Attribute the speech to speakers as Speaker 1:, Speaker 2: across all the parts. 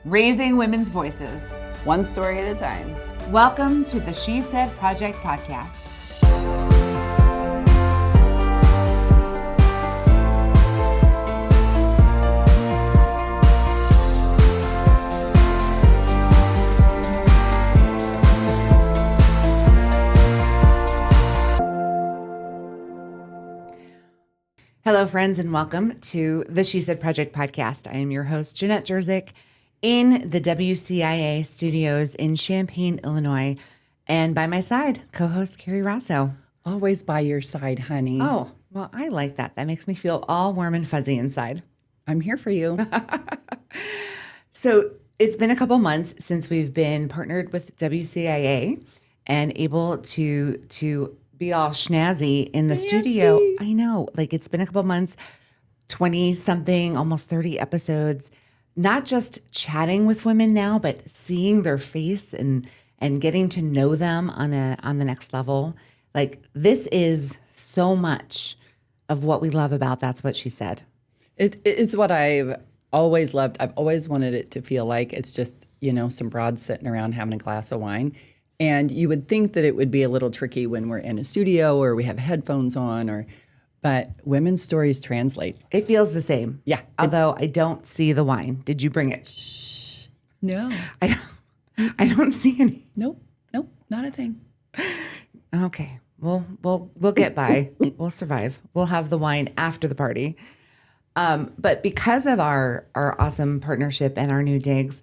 Speaker 1: raising women's voices,
Speaker 2: one story at a time.
Speaker 1: Welcome to the She Said Project podcast. Hello, friends, and welcome to the She Said Project podcast. I am your host, Jenette Jerzik, in the WCIA studios in Champaign, Illinois, and by my side, co-host Kerry Rosso.
Speaker 2: Always by your side, honey.
Speaker 1: Oh, well, I like that. That makes me feel all warm and fuzzy inside.
Speaker 2: I'm here for you.
Speaker 1: So it's been a couple months since we've been partnered with WCIA and able to be all snazzy in the studio. I know, like it's been a couple months, 20 something, almost 30 episodes, not just chatting with women now, but seeing their face and getting to know them on the next level. Like this is so much of what we love about That's What She Said.
Speaker 2: It's what I've always loved. I've always wanted it to feel like it's just, some broads sitting around having a glass of wine. And you would think that it would be a little tricky when we're in a studio or we have headphones on, but women's stories translate.
Speaker 1: It feels the same.
Speaker 2: Yeah.
Speaker 1: Although I don't see the wine. Did you bring it?
Speaker 2: No.
Speaker 1: I don't see any.
Speaker 2: Nope, not a thing.
Speaker 1: Okay. We'll get by. We'll survive. We'll have the wine after the party. But because of our awesome partnership and our new digs,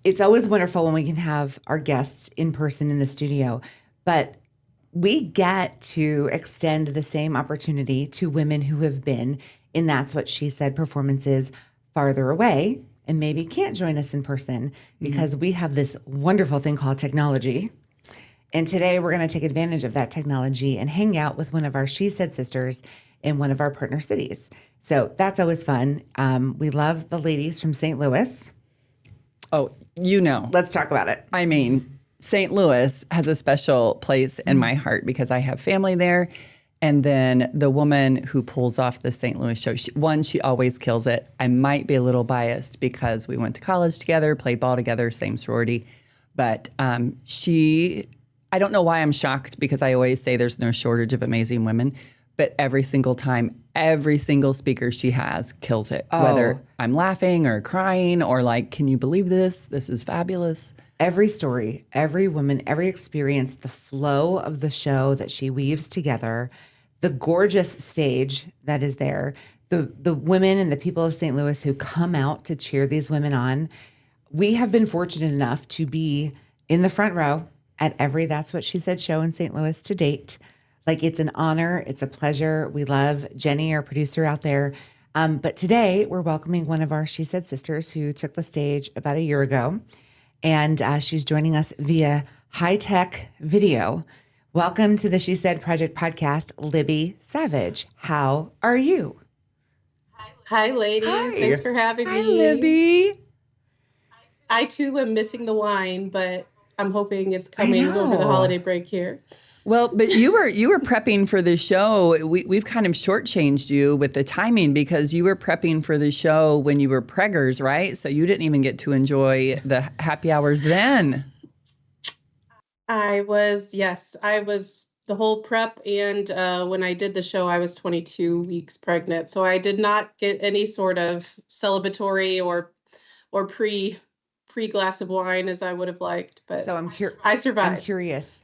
Speaker 1: it's always wonderful when we can have our guests in person in the studio, but we get to extend the same opportunity to women who have been in That's What She Said performances farther away and maybe can't join us in person because we have this wonderful thing called technology. And today we're going to take advantage of that technology and hang out with one of our She Said sisters in one of our partner cities. So that's always fun. We love the ladies from St. Louis.
Speaker 2: Oh,
Speaker 1: Let's talk about it.
Speaker 2: I mean, St. Louis has a special place in my heart because I have family there. And then the woman who pulls off the St. Louis show, she always kills it. I might be a little biased because we went to college together, played ball together, same sorority. But I don't know why I'm shocked because I always say there's no shortage of amazing women. But every single time, every single speaker she has kills it. Oh. Whether I'm laughing or crying or like, can you believe this? This is fabulous.
Speaker 1: Every story, every woman, every experience, the flow of the show that she weaves together, the gorgeous stage that is there, the women and the people of St. Louis who come out to cheer these women on. We have been fortunate enough to be in the front row at every That's What She Said show in St. Louis to date. Like it's an honor. It's a pleasure. We love Jenny, our producer out there. But today we're welcoming one of our She Said sisters who took the stage about a year ago. And she's joining us via high-tech video. Welcome to the She Said Project podcast, Libby Savage. How are you?
Speaker 3: Hi, ladies.
Speaker 1: Hi.
Speaker 3: Thanks for having me.
Speaker 2: Hi, Libby.
Speaker 3: I too am missing the wine, but I'm hoping it's coming over the holiday break here.
Speaker 2: Well, but you were prepping for the show. We've kind of shortchanged you with the timing because you were prepping for the show when you were preggers, right? So you didn't even get to enjoy the happy hours then.
Speaker 3: I was the whole prep. And when I did the show, I was 22 weeks pregnant. So I did not get any sort of celebratory or pre glass of wine as I would have liked. But
Speaker 1: So
Speaker 3: I survived.
Speaker 1: I'm curious.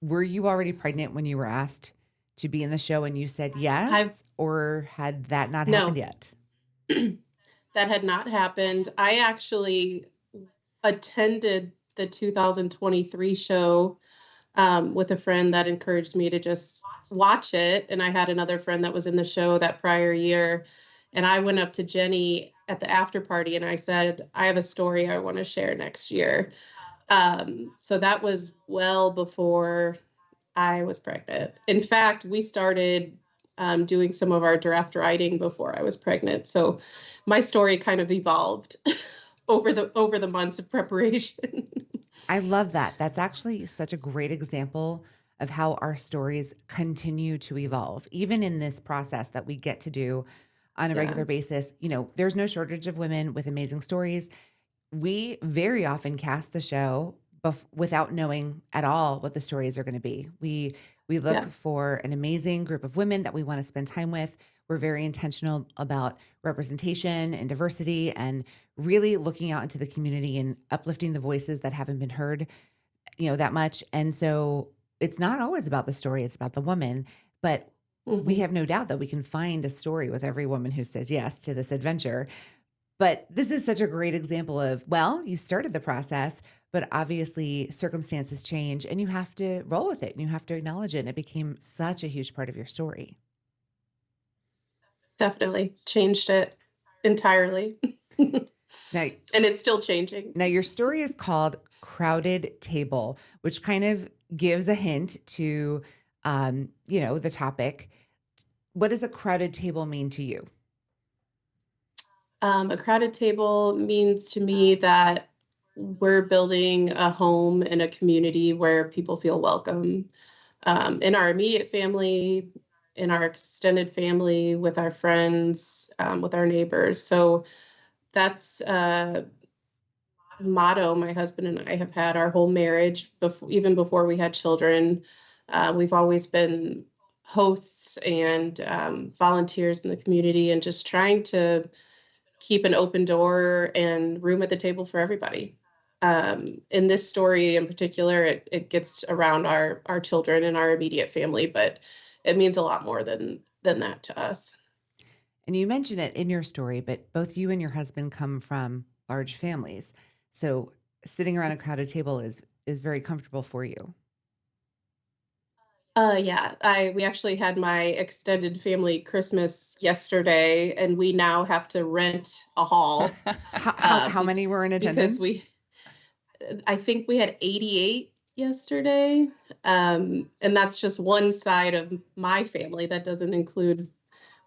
Speaker 1: Were you already pregnant when you were asked to be in the show and you said yes? Or had that not happened yet?
Speaker 3: That had not happened. I actually attended the 2023 show with a friend that encouraged me to just watch it. And I had another friend that was in the show that prior year. And I went up to Jenny at the after party and I said, I have a story I want to share next year. So that was well before I was pregnant. In fact, we started doing some of our draft writing before I was pregnant. So my story kind of evolved over the months of preparation.
Speaker 1: I love that. That's actually such a great example of how our stories continue to evolve, even in this process that we get to do on a regular basis. There's no shortage of women with amazing stories. we very often cast the show without knowing at all what the stories are going to be. We look
Speaker 3: Yeah.
Speaker 1: for an amazing group of women that we want to spend time with. We're very intentional about representation and diversity and really looking out into the community and uplifting the voices that haven't been heard, that much. And so it's not always about the story, it's about the woman, but we have no doubt that we can find a story with every woman who says yes to this adventure. But this is such a great example of, well, you started the process, but obviously circumstances change and you have to roll with it and you have to acknowledge it. And it became such a huge part of your story.
Speaker 3: Definitely changed it entirely.
Speaker 1: Now,
Speaker 3: And it's still changing.
Speaker 1: Now, your story is called Crowded Table, which kind of gives a hint to, the topic. What does a crowded table mean to you?
Speaker 3: A crowded table means to me that we're building a home and a community where people feel welcome, in our immediate family, in our extended family, with our friends, with our neighbors. So that's a motto my husband and I have had our whole marriage, even before we had children. We've always been hosts and volunteers in the community and just trying to keep an open door and room at the table for everybody. In this story in particular, it gets around our children and our immediate family, but it means a lot more than that to us.
Speaker 1: And you mentioned it in your story, but both you and your husband come from large families. So sitting around a crowded table is very comfortable for you.
Speaker 3: Yeah, we actually had my extended family Christmas yesterday, and we now have to rent a hall.
Speaker 1: How many were in attendance?
Speaker 3: Because I think we had 88 yesterday. And that's just one side of my family. That doesn't include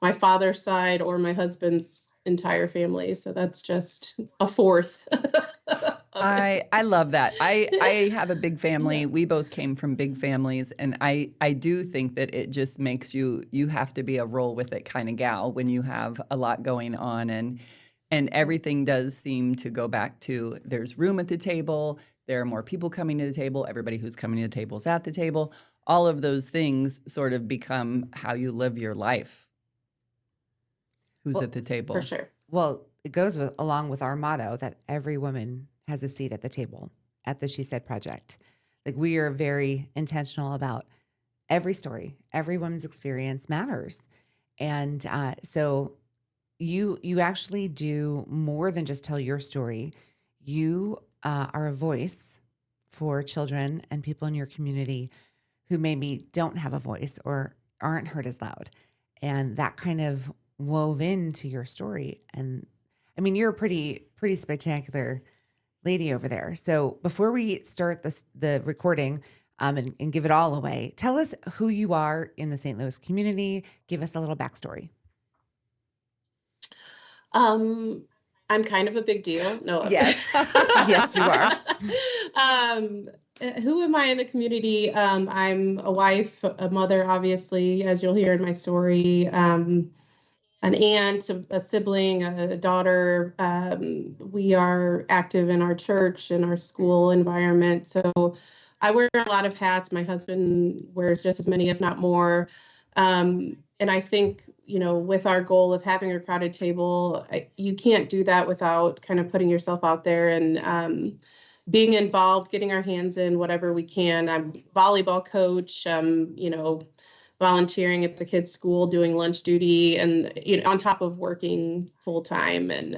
Speaker 3: my father's side or my husband's entire family. So that's just a fourth.
Speaker 2: I love that. I have a big family. Yeah. We both came from big families. And I do think that it just makes you have to be a roll with it kind of gal when you have a lot going on. And everything does seem to go back to there's room at the table. There are more people coming to the table. Everybody who's coming to the table is at the table. All of those things sort of become how you live your life. Who's at the table?
Speaker 3: For sure.
Speaker 1: Well, it goes along with our motto that every woman has a seat at the table at the She Said Project. Like, we are very intentional about every story, every woman's experience matters. And so you actually do more than just tell your story. You are a voice for children and people in your community who maybe don't have a voice or aren't heard as loud. And that kind of wove into your story. And I mean, you're a pretty spectacular lady over there. So before we start the recording and give it all away, tell us who you are in the St. Louis community. Give us a little backstory.
Speaker 3: I'm kind of a big deal. No.
Speaker 1: Yes. Yes, you are.
Speaker 3: Who am I in the community? I'm a wife, a mother, obviously, as you'll hear in my story, an aunt, a sibling, a daughter. We are active in our church, in our school environment. So I wear a lot of hats. My husband wears just as many, if not more. And I think, with our goal of having a crowded table, you can't do that without kind of putting yourself out there and being involved, getting our hands in whatever we can. I'm a volleyball coach, volunteering at the kids' school, doing lunch duty, and on top of working full time and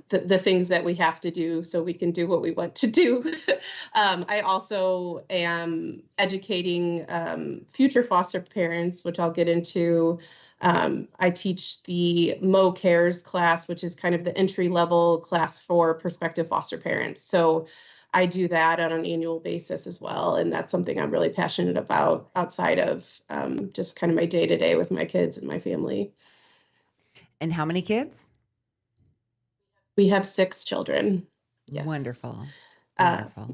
Speaker 3: the things that we have to do so we can do what we want to do. I also am educating future foster parents, which I'll get into. I teach the Mo Cares class, which is kind of the entry-level class for prospective foster parents. So I do that on an annual basis as well. And that's something I'm really passionate about outside of just kind of my day-to-day with my kids and my family.
Speaker 1: And how many kids?
Speaker 3: We have 6 children. Yes.
Speaker 1: Wonderful. Wonderful.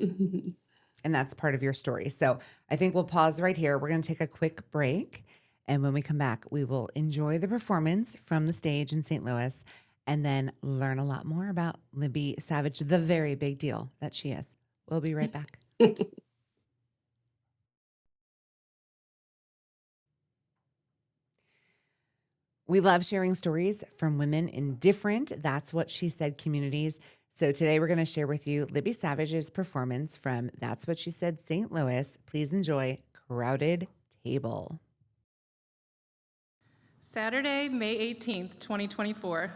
Speaker 1: And that's part of your story. So I think we'll pause right here. We're going to take a quick break. And when we come back, we will enjoy the performance from the stage in St. Louis. and then learn a lot more about Libby Savage, the very big deal that she is. We'll be right back. We love sharing stories from women in different That's What She Said communities. So today we're going to share with you Libby Savage's performance from That's What She Said St. Louis. Please enjoy Crowded Table.
Speaker 4: Saturday, May 18th, 2024.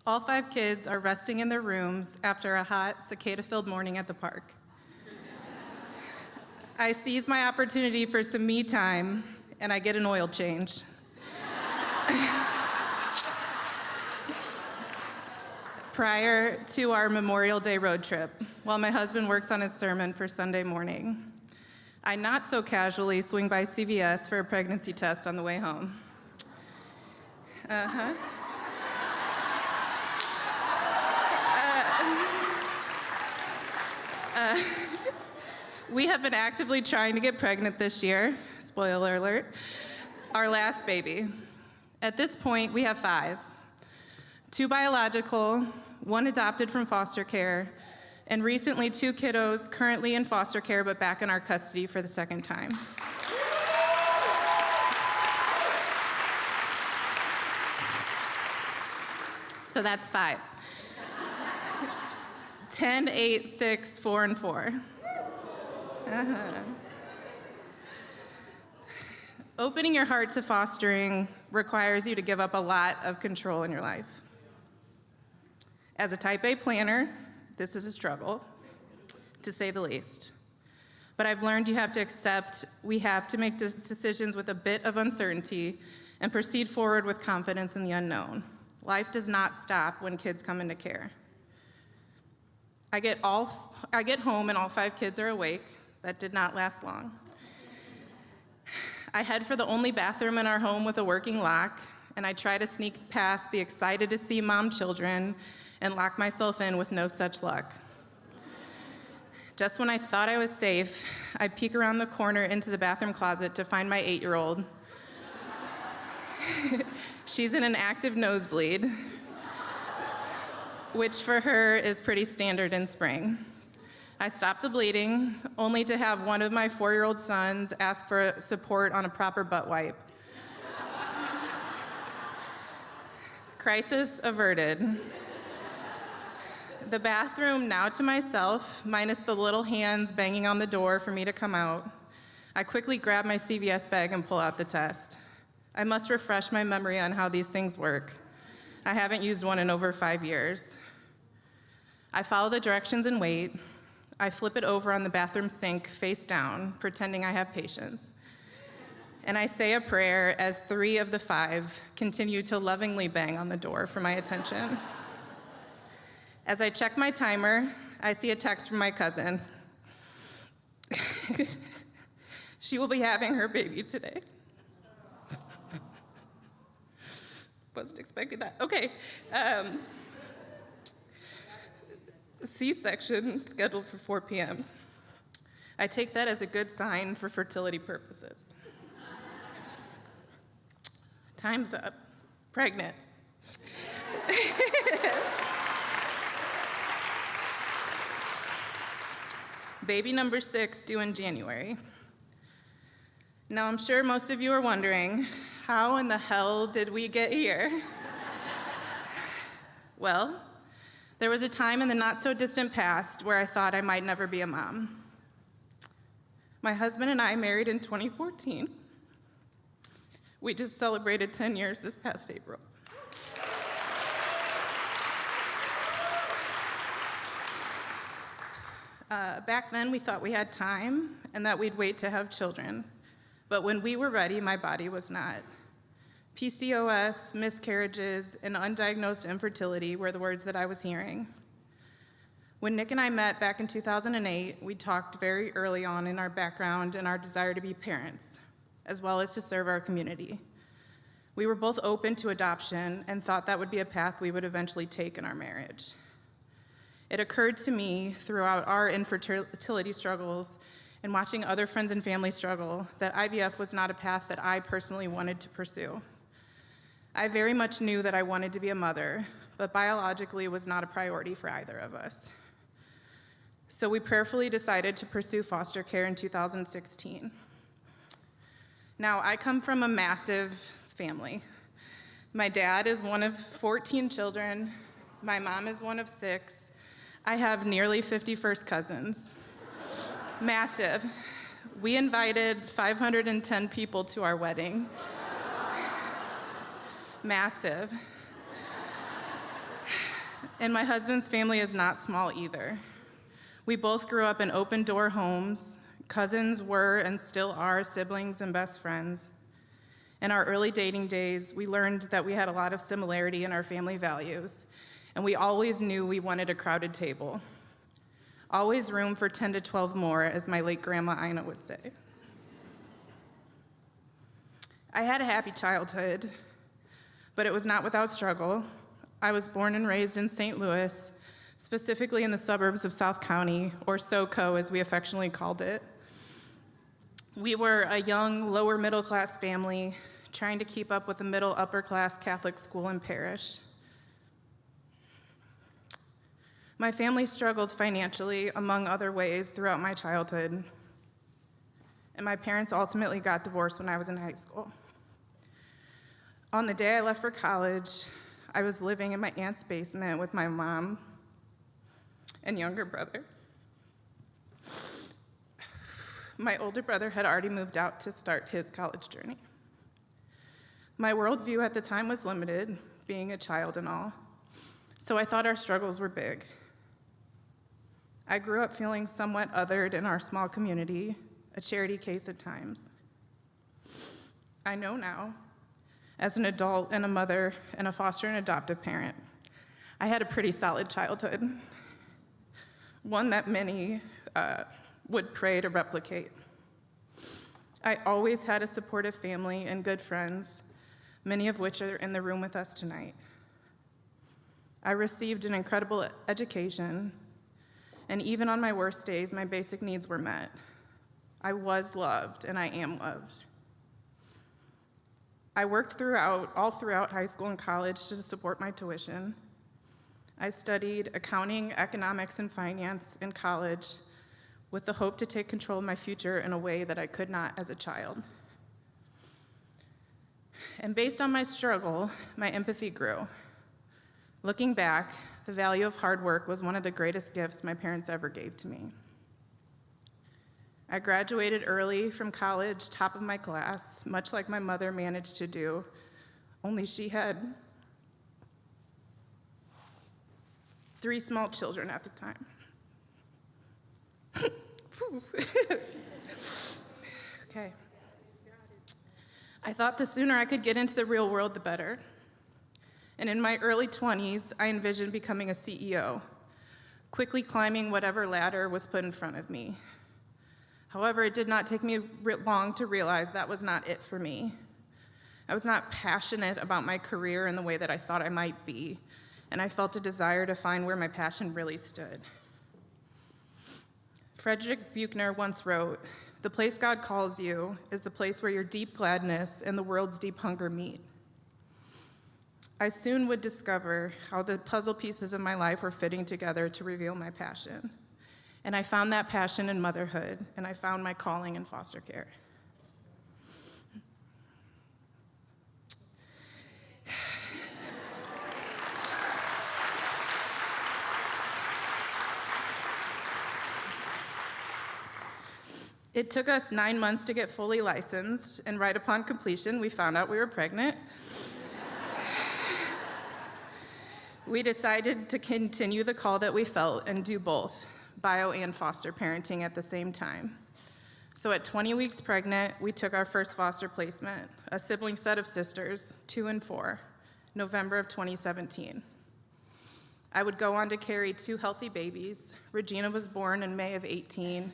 Speaker 4: All 5 kids are resting in their rooms after a hot, cicada-filled morning at the park. I seize my opportunity for some me time, and I get an oil change. Prior to our Memorial Day road trip, while my husband works on his sermon for Sunday morning, I not so casually swing by CVS for a pregnancy test on the way home. We have been actively trying to get pregnant this year, spoiler alert, our last baby. At this point, we have 5. 2 biological, 1 adopted from foster care, and recently 2 kiddos currently in foster care but back in our custody for the second time. So that's 5. 10, 8, 6, 4, and 4. Opening your heart to fostering requires you to give up a lot of control in your life. As a type A planner, this is a struggle, to say the least. But I've learned you have to accept we have to make decisions with a bit of uncertainty and proceed forward with confidence in the unknown. Life does not stop when kids come into care. I get home and all 5 kids are awake. That did not last long. I head for the only bathroom in our home with a working lock, and I try to sneak past the excited to see mom children and lock myself in with no such luck. Just when I thought I was safe, I peek around the corner into the bathroom closet to find my 8-year-old. She's in an active nosebleed, which for her is pretty standard in spring. I stop the bleeding, only to have one of my 4-year-old sons ask for support on a proper butt wipe. Crisis averted. The bathroom now to myself, minus the little hands banging on the door for me to come out. I quickly grab my CVS bag and pull out the test. I must refresh my memory on how these things work. I haven't used one in over 5 years. I follow the directions and wait. I flip it over on the bathroom sink face down, pretending I have patience. And I say a prayer as 3 of the 5 continue to lovingly bang on the door for my attention. As I check my timer, I see a text from my cousin. She will be having her baby today. Wasn't expecting that. Okay. C-section scheduled for 4 p.m. I take that as a good sign for fertility purposes. Time's up. Pregnant. Baby number 6 due in January. Now, I'm sure most of you are wondering, how in the hell did we get here? Well, there was a time in the not-so-distant past where I thought I might never be a mom. My husband and I married in 2014. We just celebrated 10 years this past April. Back then, we thought we had time and that we'd wait to have children. But when we were ready, my body was not. PCOS, miscarriages, and undiagnosed infertility were the words that I was hearing. When Nick and I met back in 2008, we talked very early on in our background and our desire to be parents, as well as to serve our community. We were both open to adoption and thought that would be a path we would eventually take in our marriage. It occurred to me throughout our infertility struggles and watching other friends and family struggle that IVF was not a path that I personally wanted to pursue. I very much knew that I wanted to be a mother, but biologically was not a priority for either of us. So we prayerfully decided to pursue foster care in 2016. Now, I come from a massive family. My dad is one of 14 children. My mom is one of 6. I have nearly 50 first cousins. Massive. We invited 510 people to our wedding. Massive. And my husband's family is not small either. We both grew up in open-door homes. Cousins were and still are siblings and best friends. In our early dating days, we learned that we had a lot of similarity in our family values, and we always knew we wanted a crowded table. Always room for 10 to 12 more, as my late grandma Ina would say. I had a happy childhood, but it was not without struggle. I was born and raised in St. Louis, specifically in the suburbs of South County, or SoCo as we affectionately called it. We were a young, lower middle class family trying to keep up with the middle upper class Catholic school and parish. My family struggled financially, among other ways, throughout my childhood, and my parents ultimately got divorced when I was in high school. On the day I left for college, I was living in my aunt's basement with my mom and younger brother. My older brother had already moved out to start his college journey. My worldview at the time was limited, being a child and all, so I thought our struggles were big. I grew up feeling somewhat othered in our small community, a charity case at times. I know now, as an adult and a mother and a foster and adoptive parent, I had a pretty solid childhood, one that many would pray to replicate. I always had a supportive family and good friends, many of which are in the room with us tonight. I received an incredible education, and even on my worst days, my basic needs were met. I was loved, and I am loved. I worked all throughout high school and college to support my tuition. I studied accounting, economics, and finance in college with the hope to take control of my future in a way that I could not as a child. And based on my struggle, my empathy grew. Looking back, the value of hard work was one of the greatest gifts my parents ever gave to me. I graduated early from college, top of my class, much like my mother managed to do, only she had 3 small children at the time. Okay. I thought the sooner I could get into the real world, the better. And in my early 20s, I envisioned becoming a CEO, quickly climbing whatever ladder was put in front of me. However, it did not take me long to realize that was not it for me. I was not passionate about my career in the way that I thought I might be, and I felt a desire to find where my passion really stood. Frederick Buechner once wrote, "The place God calls you is the place where your deep gladness and the world's deep hunger meet." I soon would discover how the puzzle pieces of my life were fitting together to reveal my passion. And I found that passion in motherhood, and I found my calling in foster care. It took us 9 months to get fully licensed, and right upon completion, we found out we were pregnant. We decided to continue the call that we felt and do both, bio and foster parenting at the same time. So at 20 weeks pregnant, we took our first foster placement, a sibling set of sisters, 2 and 4, November of 2017. I would go on to carry 2 healthy babies. Regina was born in May of 18,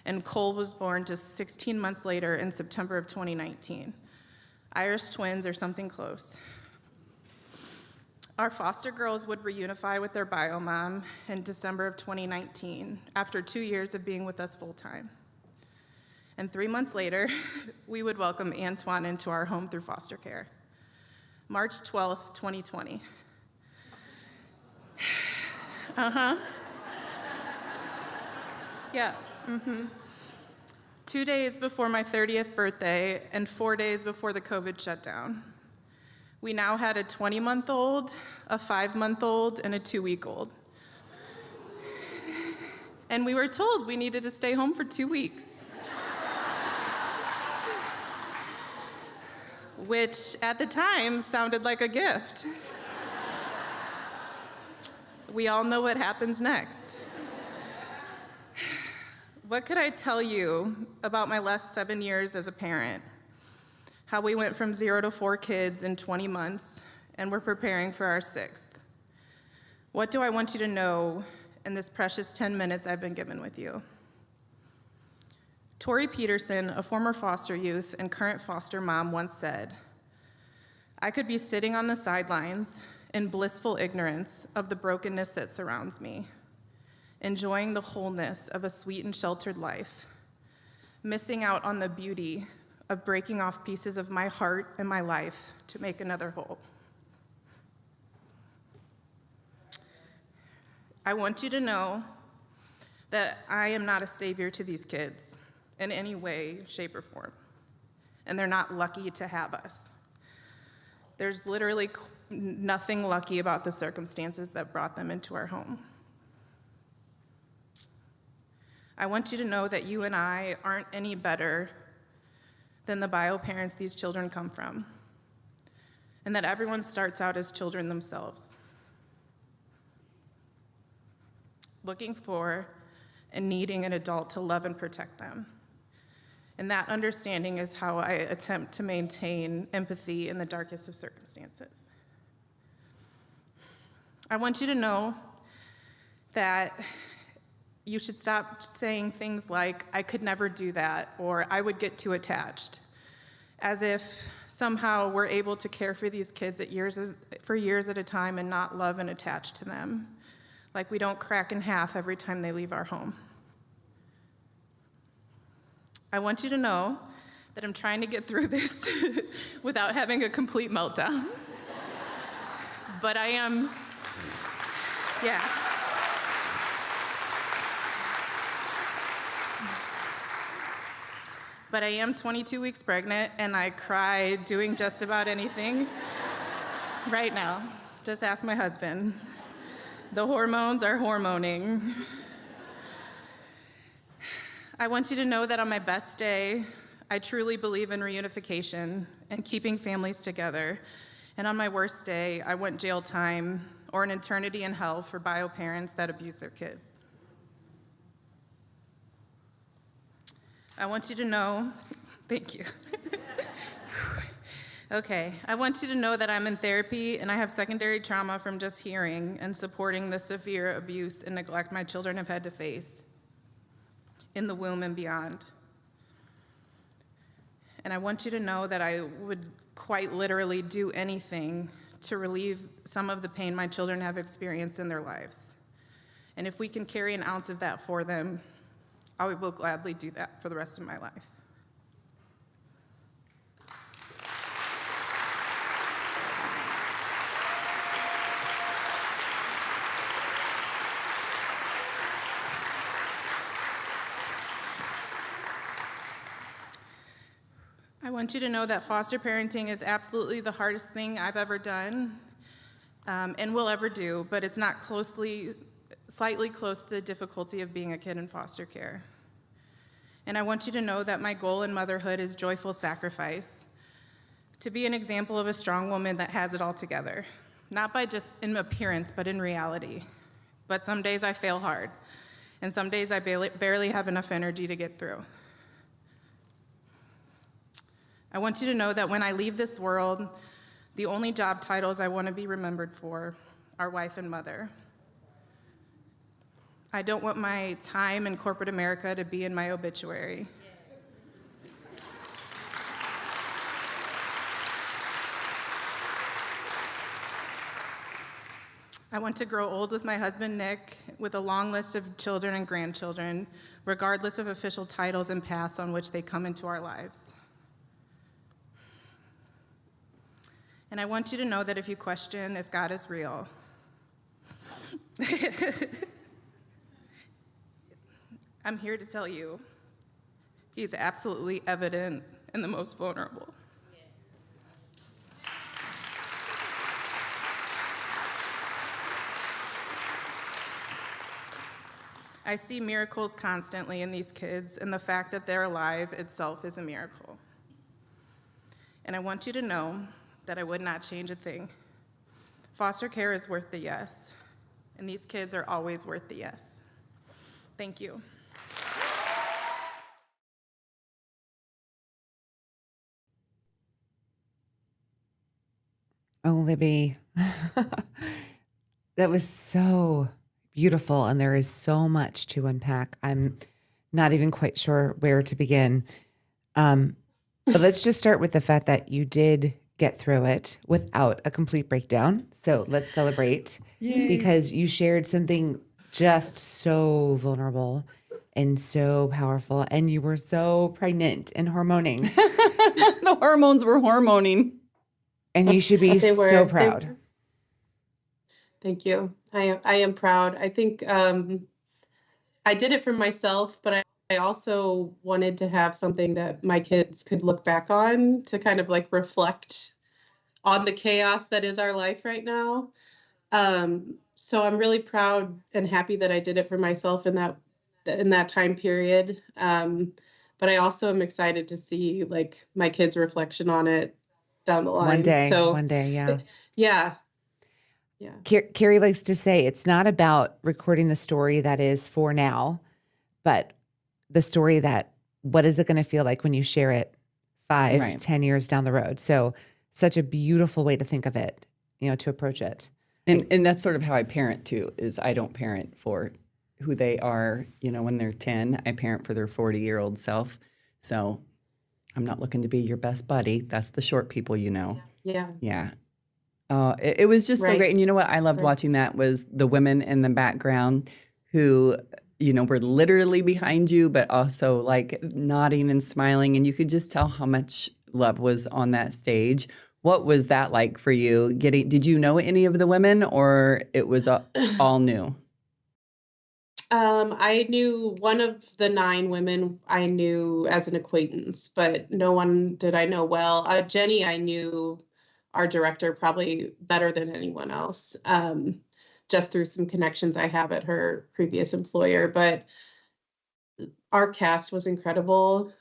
Speaker 4: and Cole was born just 16 months later in September of 2019. Irish twins or something close. Our foster girls would reunify with their bio mom in December of 2019 after 2 years of being with us full time. And 3 months later, we would welcome Antoine into our home through foster care. March 12th, 2020. Yeah. 2 days before my 30th birthday and 4 days before the COVID shutdown. We now had a 20-month-old, a 5-month-old, and a 2-week-old. And we were told we needed to stay home for 2 weeks. Which at the time sounded like a gift. We all know what happens next. What could I tell you about my last 7 years as a parent? How we went from 0 to 4 kids in 20 months, and we're preparing for our 6th. What do I want you to know in this precious 10 minutes I've been given with you? Tori Peterson, a former foster youth and current foster mom, once said, "I could be sitting on the sidelines in blissful ignorance of the brokenness that surrounds me, enjoying the wholeness of a sweet and sheltered life, missing out on the beauty of breaking off pieces of my heart and my life to make another whole." I want you to know that I am not a savior to these kids in any way, shape, or form, and they're not lucky to have us. There's literally nothing lucky about the circumstances that brought them into our home. I want you to know that you and I aren't any better than the bio parents these children come from, and that everyone starts out as children themselves, looking for and needing an adult to love and protect them. And that understanding is how I attempt to maintain empathy in the darkest of circumstances. I want you to know that you should stop saying things like, "I could never do that," or "I would get too attached," as if somehow we're able to care for these kids for years at a time and not love and attach to them, like we don't crack in half every time they leave our home. I want you to know that I'm trying to get through this without having a complete meltdown. But I am, yeah. But I am 22 weeks pregnant, and I cry doing just about anything right now. Just ask my husband. The hormones are hormoning. I want you to know that on my best day, I truly believe in reunification and keeping families together. And on my worst day, I want jail time or an eternity in hell for bio parents that abuse their kids. I want you to know, thank you. Okay, I want you to know that I'm in therapy and I have secondary trauma from just hearing and supporting the severe abuse and neglect my children have had to face in the womb and beyond. And I want you to know that I would quite literally do anything to relieve some of the pain my children have experienced in their lives. And if we can carry an ounce of that for them, I will gladly do that for the rest of my life. I want you to know that foster parenting is absolutely the hardest thing I've ever done and will ever do, but it's not slightly close to the difficulty of being a kid in foster care. And I want you to know that my goal in motherhood is joyful sacrifice, to be an example of a strong woman that has it all together, not by just in appearance, but in reality. But some days I fail hard, and some days I barely have enough energy to get through. I want you to know that when I leave this world, the only job titles I want to be remembered for are wife and mother. I don't want my time in corporate America to be in my obituary. I want to grow old with my husband, Nick, with a long list of children and grandchildren, regardless of official titles and paths on which they come into our lives. And I want you to know that if you question if God is real, I'm here to tell you, he's absolutely evident and the most vulnerable. I see miracles constantly in these kids, and the fact that they're alive itself is a miracle. And I want you to know that I would not change a thing. Foster care is worth the yes, and these kids are always worth the yes. Thank you.
Speaker 1: Oh, Libby, that was so beautiful, and there is so much to unpack. I'm not even quite sure where to begin. But let's just start with the fact that you did get through it without a complete breakdown. So let's celebrate.
Speaker 2: Yay.
Speaker 1: Because you shared something just so vulnerable and so powerful, and you were so pregnant and hormoning.
Speaker 2: The hormones were hormoning.
Speaker 1: And you should be so proud.
Speaker 3: Thank you. I am proud. I think I did it for myself, but I also wanted to have something that my kids could look back on to kind of like reflect on the chaos that is our life right now. So I'm really proud and happy that I did it for myself in that time period. But I also am excited to see like my kids' reflection on it down the line.
Speaker 1: One day, yeah.
Speaker 3: Yeah.
Speaker 1: Kerry likes to say it's not about recording the story that is for now, but the story that what is it going to feel like when you share it 5, 10 years down the road. So such a beautiful way to think of it, to approach it.
Speaker 2: And that's sort of how I parent too, is I don't parent for who they are, when they're 10, I parent for their 40-year-old self. So I'm not looking to be your best buddy. That's the short people,
Speaker 3: Yeah.
Speaker 2: Yeah. It was just so great. And you know what I loved watching that was the women in the background who, were literally behind you, but also like nodding and smiling. And you could just tell how much love was on that stage. What was that like for you? Did you know any of the women, or it was all new?
Speaker 3: I knew one of the 9 women I knew as an acquaintance, but no one did I know well. Jenny, I knew our director probably better than anyone else, just through some connections I have at her previous employer. But our cast was incredible,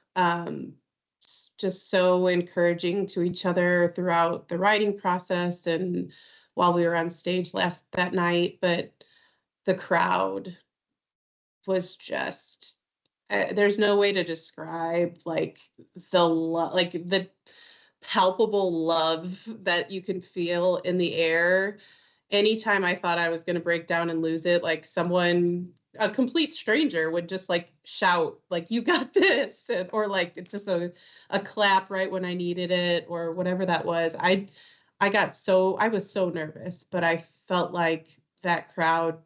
Speaker 3: just so encouraging to each other throughout the writing process and while we were on stage that night. But the crowd was just, there's no way to describe like the palpable love that you can feel in the air. Anytime I thought I was going to break down and lose it, like a complete stranger would just like shout, like, you got this, or like just a clap right when I needed it, or whatever that was. I was so nervous, but I felt like that crowd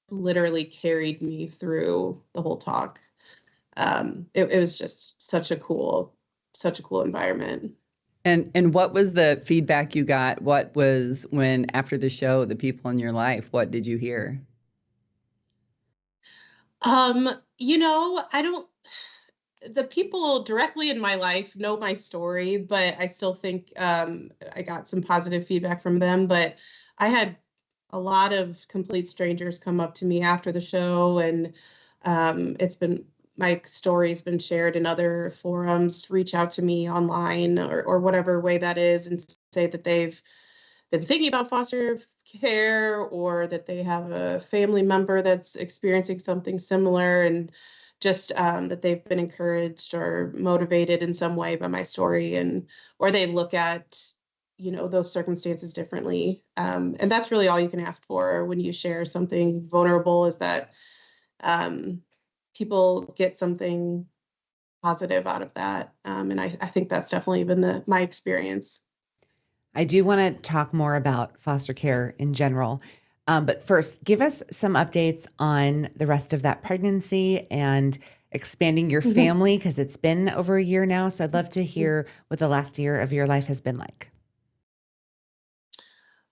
Speaker 3: literally carried me through the whole talk. It was just such a cool environment.
Speaker 2: And what was the feedback you got? What was when after the show, the people in your life, what did you hear?
Speaker 3: The people directly in my life know my story, but I still think I got some positive feedback from them. But I had a lot of complete strangers come up to me after the show, and my story's been shared in other forums, reach out to me online or whatever way that is, and say that they've been thinking about foster care, or that they have a family member that's experiencing something similar, and just that they've been encouraged or motivated in some way by my story, or they look at those circumstances differently. And that's really all you can ask for when you share something vulnerable, is that people get something positive out of that. And I think that's definitely been my experience.
Speaker 1: I do want to talk more about foster care in general. But first, give us some updates on the rest of that pregnancy and expanding your family, because it's been over a year now. So I'd love to hear what the last year of your life has been like.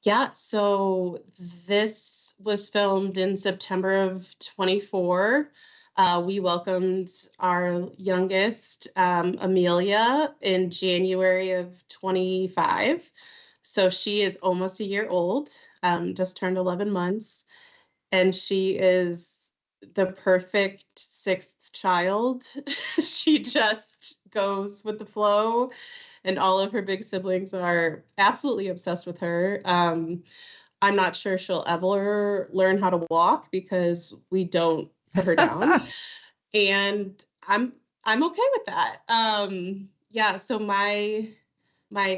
Speaker 3: Yeah, so this was filmed in September of 24. We welcomed our youngest, Amelia, in January of 25. So she is almost a year old, just turned 11 months. And she is the perfect sixth child. She just goes with the flow. And all of her big siblings are absolutely obsessed with her. I'm not sure she'll ever learn how to walk because we don't put her down. And I'm okay with that. Yeah, so my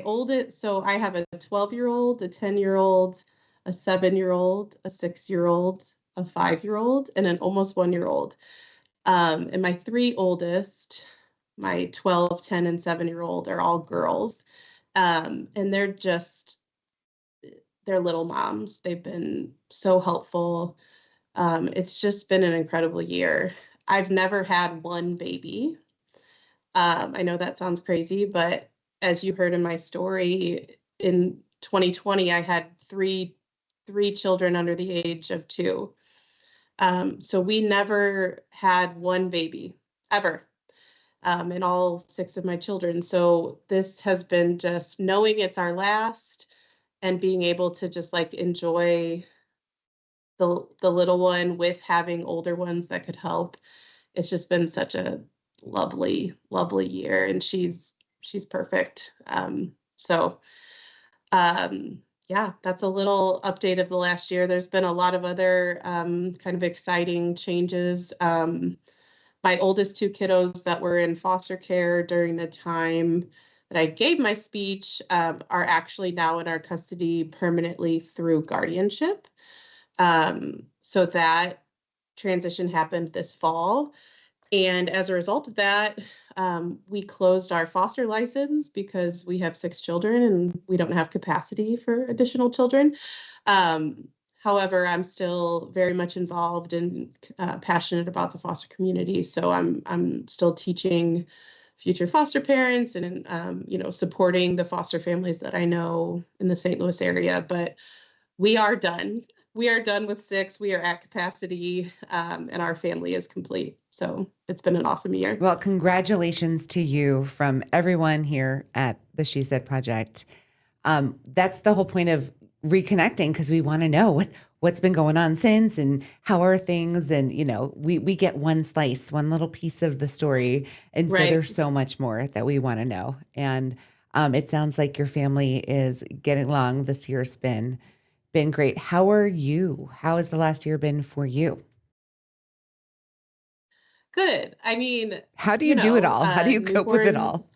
Speaker 3: oldest, so I have a 12-year-old, a 10-year-old, a 7-year-old, a 6-year-old, a 5-year-old, and an almost 1-year-old. And my three oldest, my 12, 10, and 7-year-old are all girls. And they're little moms. They've been so helpful. It's just been an incredible year. I've never had one baby. I know that sounds crazy, but as you heard in my story, in 2020, I had three children under the age of 2. So we never had one baby ever, in all 6 of my children. So this has been just knowing it's our last and being able to just like enjoy the little one with having older ones that could help. It's just been such a lovely, lovely year, and she's perfect. Yeah, that's a little update of the last year. There's been a lot of other kind of exciting changes. My oldest 2 kiddos that were in foster care during the time that I gave my speech are actually now in our custody permanently through guardianship. So that transition happened this fall. And as a result of that, we closed our foster license because we have 6 children and we don't have capacity for additional children. However, I'm still very much involved and passionate about the foster community. So I'm still teaching future foster parents and supporting the foster families that I know in the St. Louis area. But we are done. We are done with 6. We are at capacity, and our family is complete. So it's been an awesome year.
Speaker 1: Well, congratulations to you from everyone here at the She Said Project. That's the whole point of reconnecting, because we want to know what's been going on since and how are things. And, we get one slice, one little piece of the story. And so there's so much more that we want to know. And it sounds like your family is getting along. This year's been great. How are you? How has the last year been for you?
Speaker 3: Good. I mean,
Speaker 1: how do you do it all? How do you cope with it all?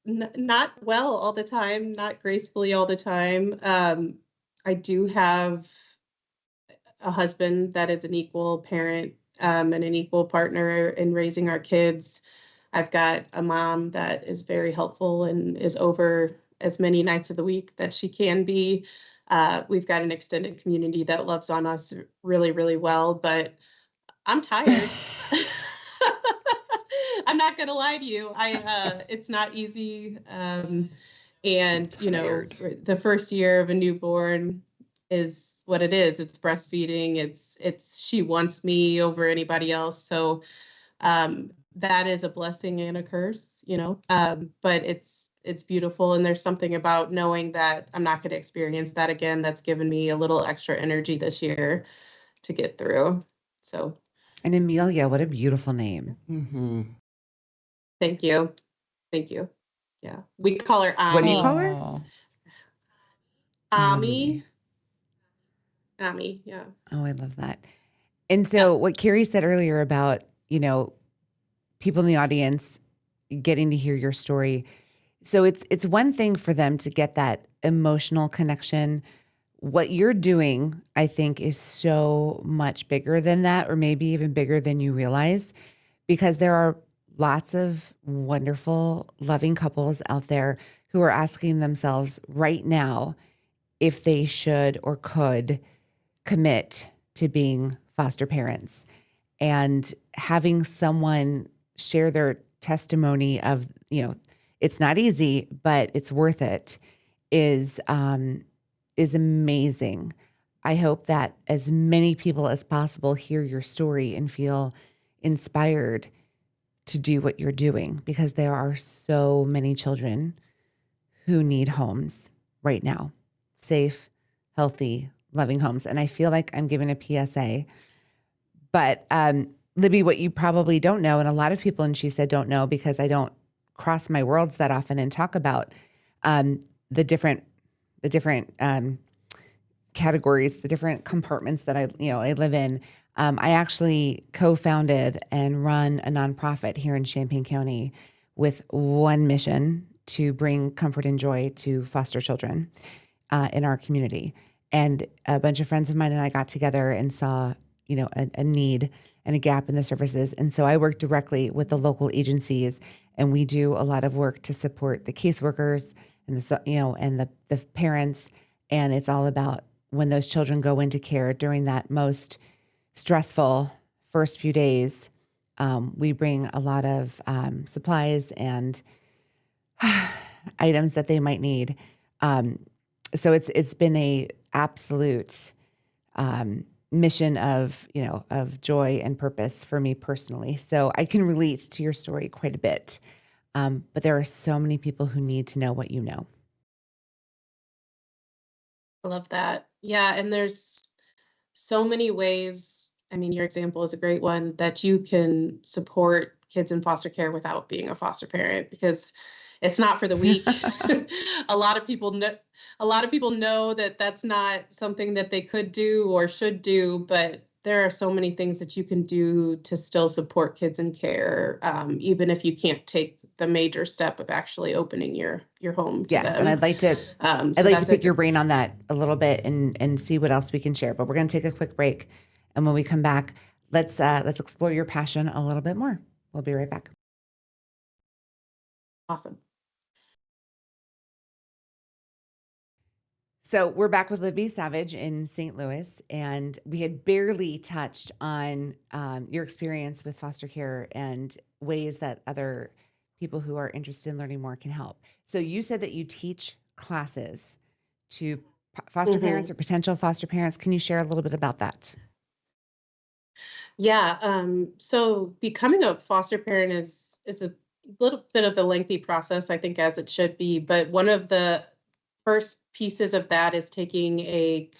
Speaker 3: Not well all the time, not gracefully all the time. I do have a husband that is an equal parent and an equal partner in raising our kids. I've got a mom that is very helpful and is over as many nights of the week that she can be. We've got an extended community that loves on us really, really well, but I'm tired. I'm not going to lie to you. It's not easy. And, the first year of a newborn is what it is. It's breastfeeding. She wants me over anybody else. So that is a blessing and a curse, but it's beautiful. And there's something about knowing that I'm not going to experience that again. That's given me a little extra energy this year to get through. So.
Speaker 1: And Amelia, what a beautiful name.
Speaker 2: Mm-hmm.
Speaker 3: Thank you. Yeah. We call her Ami.
Speaker 1: What do you call her?
Speaker 3: Ami. Ami, yeah.
Speaker 1: Oh, I love that. And so what Kerry said earlier about, people in the audience getting to hear your story. So it's one thing for them to get that emotional connection. What you're doing, I think, is so much bigger than that, or maybe even bigger than you realize, because there are lots of wonderful, loving couples out there who are asking themselves right now if they should or could commit to being foster parents. And having someone share their testimony of, it's not easy, but it's worth it, is is amazing. I hope that as many people as possible hear your story and feel inspired to do what you're doing, because there are so many children who need homes right now, safe, healthy, loving homes. And I feel like I'm giving a PSA. But Libby, what you probably don't know, and a lot of people in She Said don't know, because I don't cross my worlds that often and talk about the different categories, the different compartments that I live in. I actually co-founded and run a nonprofit here in Champaign County with one mission: to bring comfort and joy to foster children in our community. And a bunch of friends of mine and I got together and saw, a need and a gap in the services. And so I work directly with the local agencies, and we do a lot of work to support the caseworkers and the parents. And it's all about when those children go into care during that most stressful first few days. We bring a lot of supplies and items that they might need. So it's been a absolute mission of joy and purpose for me personally. So I can relate to your story quite a bit. But there are so many people who need to know what you know.
Speaker 3: I love that. Yeah, and there's so many ways. I mean, your example is a great one, that you can support kids in foster care without being a foster parent, because it's not for the weak. A lot of people know that that's not something that they could do or should do, but there are so many things that you can do to still support kids in care, even if you can't take the major step of actually opening your home to them.
Speaker 1: And I'd like to pick your brain on that a little bit and see what else we can share. But we're going to take a quick break, and when we come back, let's explore your passion a little bit more. We'll be right back.
Speaker 3: Awesome.
Speaker 1: So we're back with Libby Savage in St. Louis, and we had barely touched on your experience with foster care and ways that other people who are interested in learning more can help. So you said that you teach classes to foster parents or potential foster parents. Can you share a little bit about that?
Speaker 3: Yeah. So becoming a foster parent is a little bit of a lengthy process, I think, as it should be. But one of the first pieces of that is taking a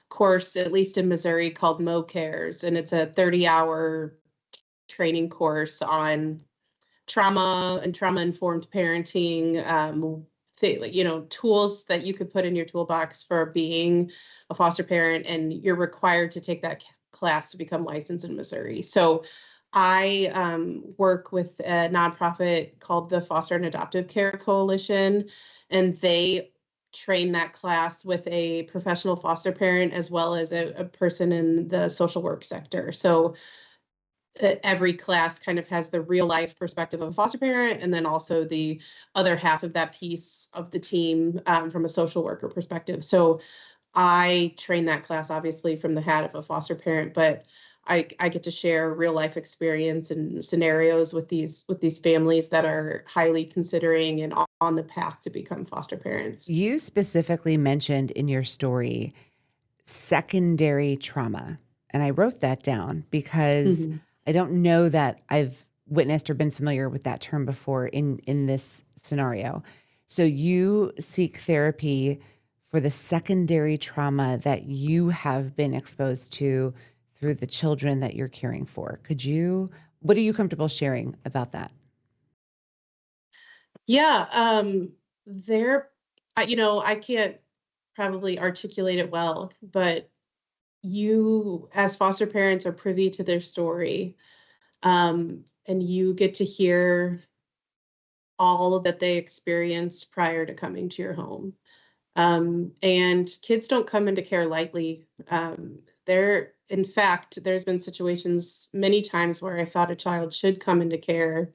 Speaker 3: course, at least in Missouri, called MoCares, and it's a 30-hour training course on trauma and trauma-informed parenting. Tools that you could put in your toolbox for being a foster parent, and you're required to take that class to become licensed in Missouri. So I work with a nonprofit called the Foster Adoptive Care Coalition, and they train that class with a professional foster parent as well as a person in the social work sector. So every class kind of has the real life perspective of a foster parent, and then also the other half of that piece of the team from a social worker perspective. So I train that class obviously from the hat of a foster parent, but I get to share real life experience and scenarios with these families that are highly considering and on the path to become foster parents.
Speaker 1: You specifically mentioned in your story secondary trauma, and I wrote that down because I don't know that I've witnessed or been familiar with that term before in this scenario. So you seek therapy for the secondary trauma that you have been exposed to through the children that you're caring for. What are you comfortable sharing about that?
Speaker 3: Yeah, I can't probably articulate it well, but you as foster parents are privy to their story, and you get to hear all that they experienced prior to coming to your home. And kids don't come into care lightly. In fact, there's been situations many times where I thought a child should come into care.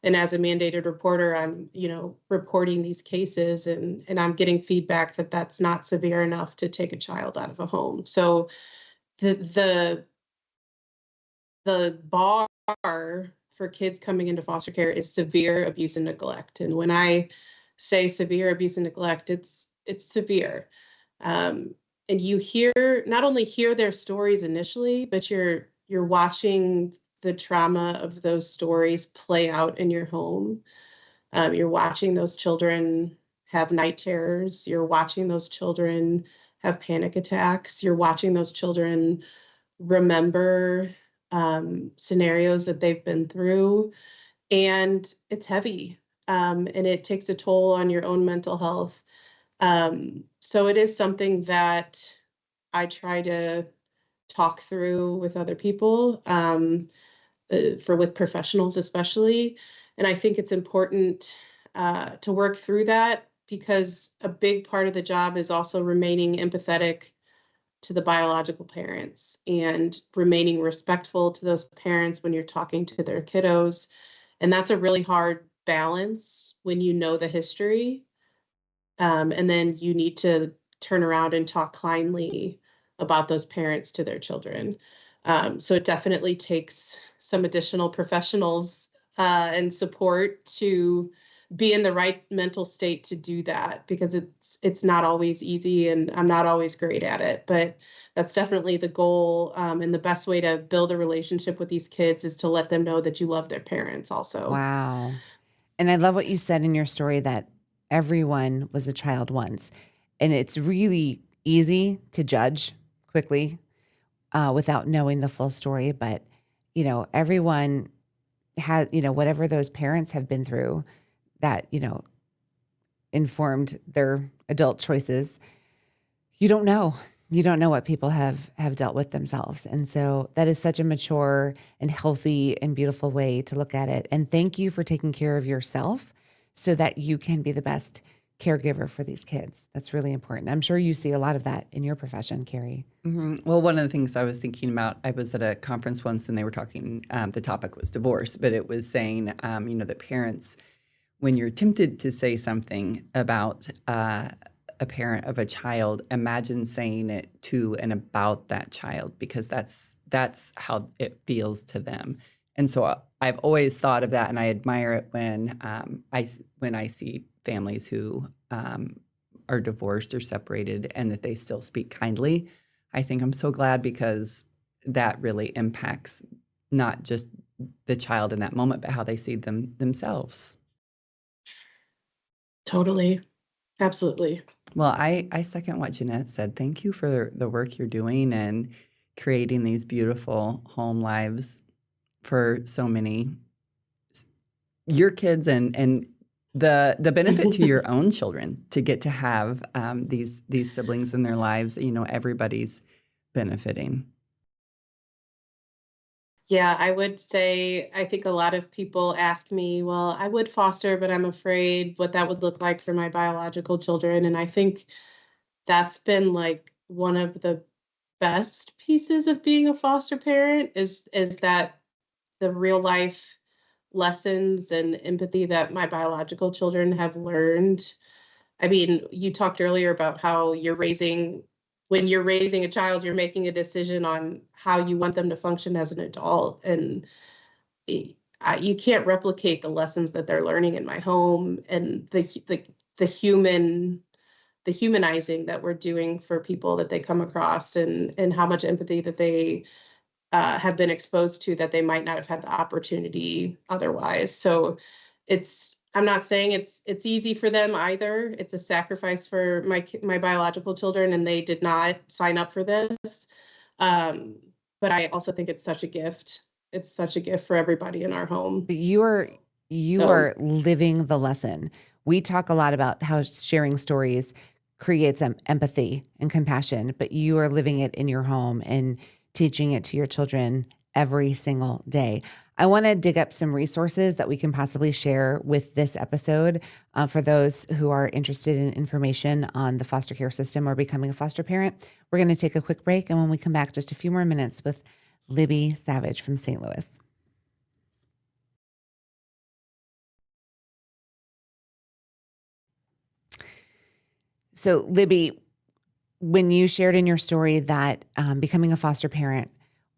Speaker 3: And as a mandated reporter, I'm, reporting these cases, and I'm getting feedback that that's not severe enough to take a child out of a home. So the bar for kids coming into foster care is severe abuse and neglect. And when I say severe abuse and neglect, it's severe. And you not only hear their stories initially, but you're watching the trauma of those stories play out in your home. You're watching those children have night terrors. You're watching those children have panic attacks. You're watching those children remember scenarios that they've been through. And it's heavy, and it takes a toll on your own mental health. So it is something that I try to talk through with other people, with professionals especially. And I think it's important to work through that, because a big part of the job is also remaining empathetic to the biological parents and remaining respectful to those parents when you're talking to their kiddos. And that's a really hard balance when you know the history. And then you need to turn around and talk kindly about those parents to their children. So it definitely takes some additional professionals and support to be in the right mental state to do that, because it's not always easy, and I'm not always great at it, but that's definitely the goal. And the best way to build a relationship with these kids is to let them know that you love their parents also.
Speaker 1: Wow. And I love what you said in your story, that everyone was a child once. And it's really easy to judge quickly without knowing the full story. But, everyone has, whatever those parents have been through that, informed their adult choices. You don't know. You don't know what people have dealt with themselves. And so that is such a mature and healthy and beautiful way to look at it. And thank you for taking care of yourself so that you can be the best caregiver for these kids. That's really important. I'm sure you see a lot of that in your profession, Kerry.
Speaker 2: Mm-hmm. Well, one of the things I was thinking about, I was at a conference once and they were talking, the topic was divorce, but it was saying, that parents, when you're tempted to say something about a parent of a child, imagine saying it to and about that child, because that's how it feels to them. And so I've always thought of that, and I admire it when I see families who are divorced or separated and that they still speak kindly. I think I'm so glad, because that really impacts not just the child in that moment, but how they see themselves.
Speaker 3: Totally. Absolutely.
Speaker 2: Well, I second what Jenette said. Thank you for the work you're doing and creating these beautiful home lives for so many, your kids, and the benefit to your own children to get to have these siblings in their lives. Everybody's benefiting.
Speaker 3: Yeah, I would say, I think a lot of people ask me, well, I would foster, but I'm afraid what that would look like for my biological children. And I think that's been like one of the best pieces of being a foster parent is that the real life lessons and empathy that my biological children have learned. I mean, you talked earlier about how when you're raising a child, you're making a decision on how you want them to function as an adult. And you can't replicate the lessons that they're learning in my home, and the humanizing that we're doing for people that they come across, and how much empathy that they have been exposed to that they might not have had the opportunity otherwise. So I'm not saying it's easy for them either. It's a sacrifice for my biological children, and they did not sign up for this. But I also think it's such a gift. It's such a gift for everybody in our home.
Speaker 1: You are living the lesson. We talk a lot about how sharing stories creates empathy and compassion, but you are living it in your home and teaching it to your children every single day. I want to dig up some resources that we can possibly share with this episode for those who are interested in information on the foster care system or becoming a foster parent. We're going to take a quick break, and when we come back, just a few more minutes with Libby Savage from St. Louis. So, Libby, when you shared in your story that becoming a foster parent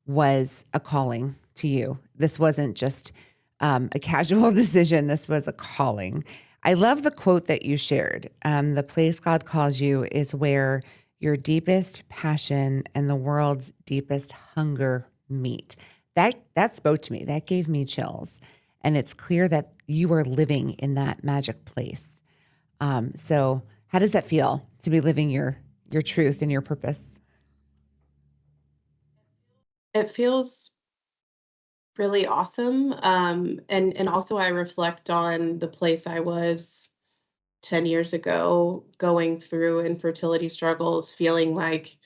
Speaker 1: was a calling to you, this wasn't just a casual decision, this was a calling. I love the quote that you shared. The place God calls you is where your deepest passion and the world's deepest hunger meet. That spoke to me. That gave me chills. And it's clear that you are living in that magic place. So how does that feel to be living your truth and your purpose?
Speaker 3: It feels really awesome. And also I reflect on the place I was 10 years ago, going through infertility struggles, feeling like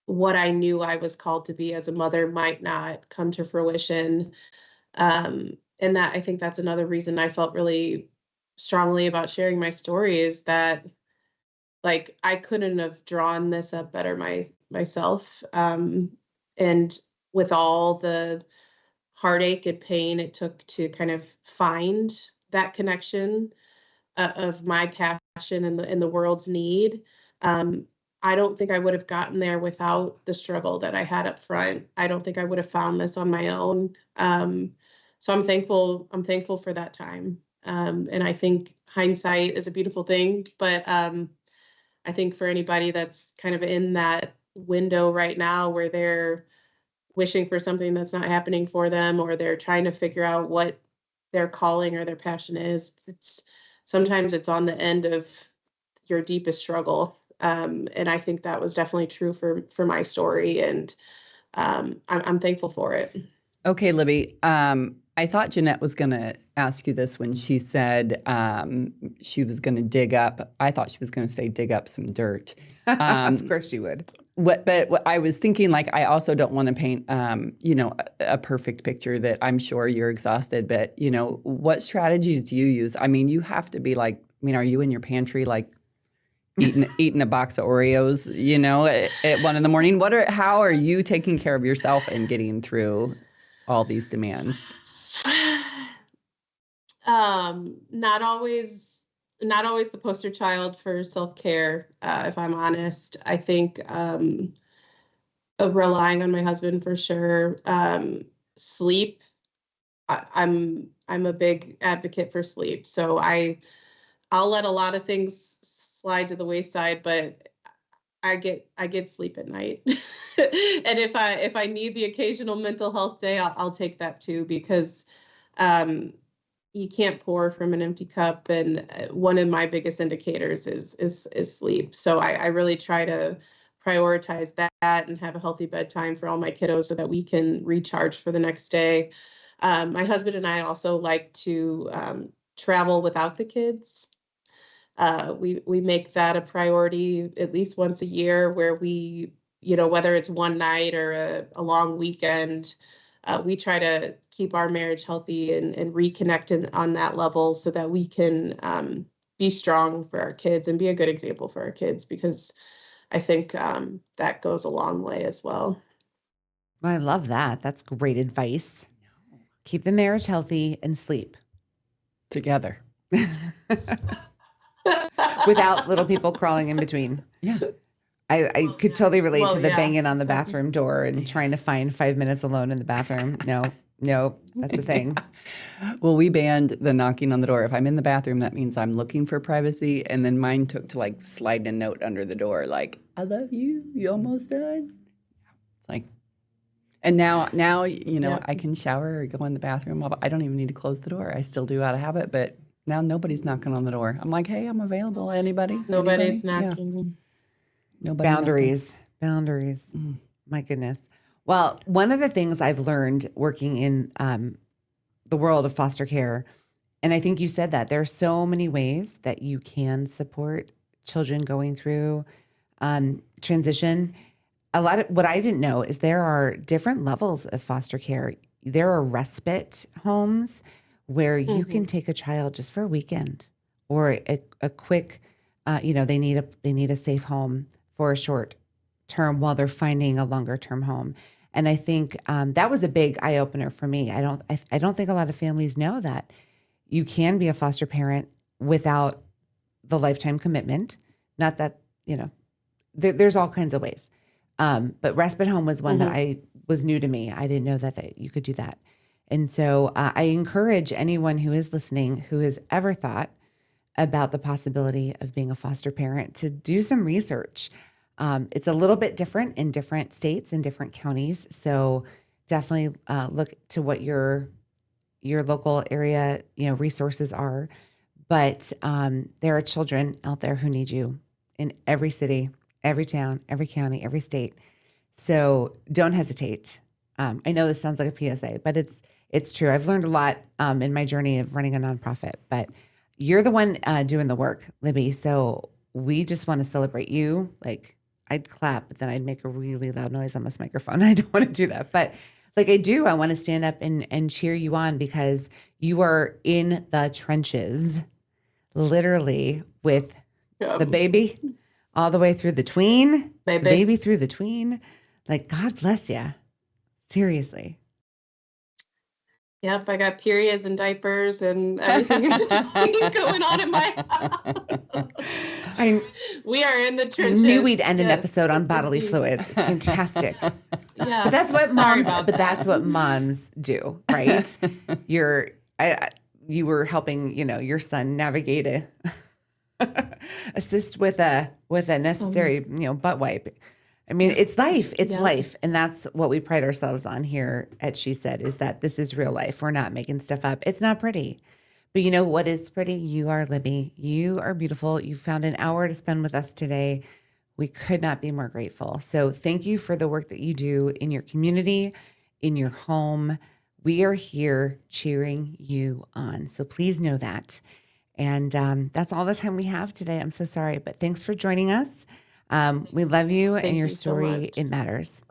Speaker 3: what I knew I was called to be as a mother might not come to fruition. And that, I think that's another reason I felt really strongly about sharing my story, is that like I couldn't have drawn this up better myself. And with all the heartache and pain it took to kind of find that connection of my passion and the world's need, I don't think I would have gotten there without the struggle that I had up front. I don't think I would have found this on my own. So I'm thankful. I'm thankful for that time. And I think hindsight is a beautiful thing, but I think for anybody that's kind of in that window right now where they're wishing for something that's not happening for them, or they're trying to figure out what their calling or their passion is, sometimes it's on the end of your deepest struggle. And I think that was definitely true for my story, and I'm thankful for it.
Speaker 2: Okay, Libby. I thought Jenette was going to ask you this when she said she was going to dig up. I thought she was going to say dig up some dirt.
Speaker 1: Of course you would.
Speaker 2: But I was thinking, like, I also don't want to paint, a perfect picture that I'm sure you're exhausted. But, what strategies do you use? I mean, you have to be like, are you in your pantry, like, eating a box of Oreos, at 1 a.m? How are you taking care of yourself and getting through all these demands?
Speaker 3: Not always the poster child for self-care, if I'm honest. I think relying on my husband for sure. Sleep. I'm a big advocate for sleep, so I'll let a lot of things slide to the wayside, but I get sleep at night. And if I need the occasional mental health day, I'll take that too, because you can't pour from an empty cup, and one of my biggest indicators is sleep. So I really try to prioritize that and have a healthy bedtime for all my kiddos so that we can recharge for the next day. My husband and I also like to travel without the kids. We make that a priority at least once a year, where we, whether it's one night or a long weekend, we try to keep our marriage healthy and reconnect on that level so that we can be strong for our kids and be a good example for our kids, because I think that goes a long way as well.
Speaker 1: Well, I love that. That's great advice. Keep the marriage healthy and sleep
Speaker 2: Together.
Speaker 1: without little people crawling in between.
Speaker 2: Yeah.
Speaker 1: I could totally relate to the
Speaker 3: yeah.
Speaker 1: banging on the bathroom door and trying to find 5 minutes alone in the bathroom. No, that's a thing.
Speaker 2: Well, we banned the knocking on the door. If I'm in the bathroom, that means I'm looking for privacy. And then mine took to like slide a note under the door, like, I love you. You almost done. It's like, and now,
Speaker 3: Yeah.
Speaker 2: I can shower or go in the bathroom. I don't even need to close the door. I still do out of habit, but now nobody's knocking on the door. I'm like, hey, I'm available. Anybody?
Speaker 3: Nobody's
Speaker 2: Anybody? Yeah.
Speaker 3: knocking.
Speaker 2: Nobody
Speaker 1: Boundaries. My goodness. Well, one of the things I've learned working in the world of foster care, and I think you said that there are so many ways that you can support children going through transition. A lot of what I didn't know is there are different levels of foster care. There are respite homes where you can take a child just for a weekend, or a quick, they need a safe home for a short term while they're finding a longer term home. And I think that was a big eye opener for me. I don't think a lot of families know that you can be a foster parent without the lifetime commitment. Not that, there's all kinds of ways. But respite home was one that was new to me. I didn't know that you could do that. And so I encourage anyone who is listening who has ever thought about the possibility of being a foster parent to do some research. It's a little bit different in different states and different counties. So definitely look to what your local area, resources are. But there are children out there who need you in every city, every town, every county, every state. So don't hesitate. I know this sounds like a PSA, but it's true. I've learned a lot in my journey of running a nonprofit, but you're the one doing the work, Libby. So we just want to celebrate you. Like, I'd clap, but then I'd make a really loud noise on this microphone. I don't want to do that. But like I do, I want to stand up and cheer you on because you are in the trenches, literally, with the baby all the way through the tween, baby through the tween. Like, God bless you. Seriously.
Speaker 3: Yep, I got periods and diapers and everything in between going on in my house. We are in the trenches.
Speaker 1: I knew we'd end an episode on bodily fluids. It's fantastic.
Speaker 3: Yeah,
Speaker 1: but that's what that's what moms do, right? You were helping, your son navigate assist with a necessary, butt wipe. I mean, it's life. It's life. And that's what we pride ourselves on here at She Said, is that this is real life. We're not making stuff up. It's not pretty. But you know what is pretty? You are, Libby. You are beautiful. You found an hour to spend with us today. We could not be more grateful. So thank you for the work that you do in your community, in your home. We are here cheering you on. So please know that. And that's all the time we have today. I'm so sorry, but thanks for joining us. We love you and your story. It matters.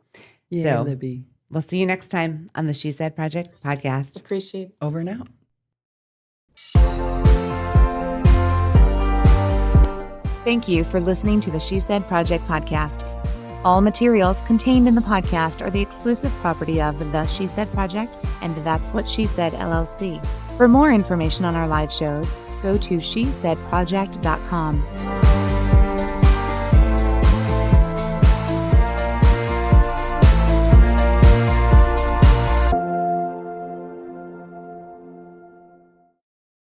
Speaker 2: Yeah,
Speaker 1: so,
Speaker 2: Libby.
Speaker 1: We'll see you next time on the She Said Project podcast.
Speaker 3: Appreciate it.
Speaker 2: Over and out.
Speaker 5: Thank you for listening to the She Said Project podcast. All materials contained in the podcast are the exclusive property of the She Said Project and That's What She Said LLC. For more information on our live shows, go to shesaidproject.com.